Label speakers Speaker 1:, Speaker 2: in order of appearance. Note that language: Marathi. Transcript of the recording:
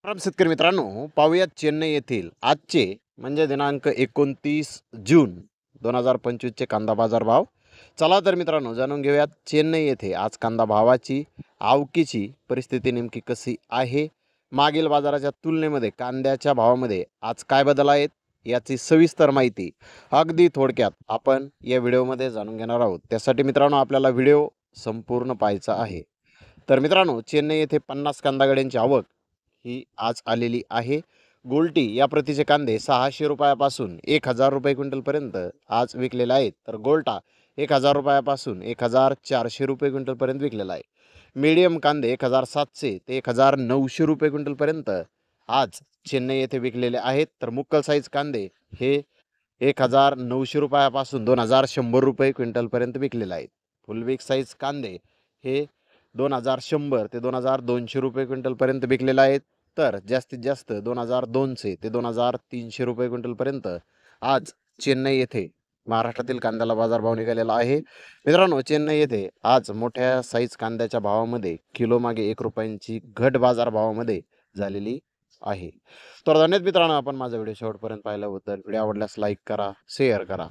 Speaker 1: राम शेतकरी मित्रांनो, पाहूयात चेन्नई येथील आजचे म्हणजे दिनांक 29 जून 2025चे कांदा बाजार भाव. चला तर मित्रांनो, जाणून घेऊयात चेन्नई येथे आज कांदा भावाची आवकीची परिस्थिती नेमकी कशी आहे. मागील बाजाराच्या तुलनेमध्ये कांद्याच्या भावामध्ये आज काय बदल आहेत याची सविस्तर माहिती अगदी थोडक्यात आपण या व्हिडिओमध्ये जाणून घेणार आहोत. त्यासाठी मित्रांनो आपल्याला व्हिडिओ संपूर्ण पाहायचा आहे. तर मित्रांनो, चेन्नई येथे 50 कांदा गाड्यांची आवक ही आज आलेली आहे. गोल्टी या प्रतीचे कांदे 600 रुपयापासून 1000 रुपये क्विंटलपर्यंत आज विकलेले आहेत. तर गोल्टा 1000 रुपयापासून 1400 रुपये क्विंटलपर्यंत विकलेला आहे. मीडियम कांदे 1700 ते 1900 रुपये क्विंटलपर्यंत आज चेन्नई येथे विकलेले आहेत. तर मुक्कल साईज कांदे हे 1900 रुपयापासून 2100 रुपये क्विंटलपर्यंत विकलेले आहेत. फुल बिग साईज कांदे हे 2100 ते 2200 रुपये क्विंटलपर्यंत विकलेले आहेत. तर जास्तीत जास्त 2200 ते 2300 रुपये क्विंटलपर्यंत आज चेन्नई येथे महाराष्ट्रातील कांद्याला बाजारभाव निघालेला आहे. मित्रांनो, चेन्नई येथे आज मोठ्या साईज कांद्याच्या भावामध्ये किलोमागे 1 रुपयांची घट बाजारभावामध्ये झालेली आहे. तर धन्यवाद मित्रांनो, आपण माझा व्हिडिओ शेवटपर्यंत पाहिल्याबद्दल. व्हिडिओ आवडल्यास लाईक करा, शेअर करा.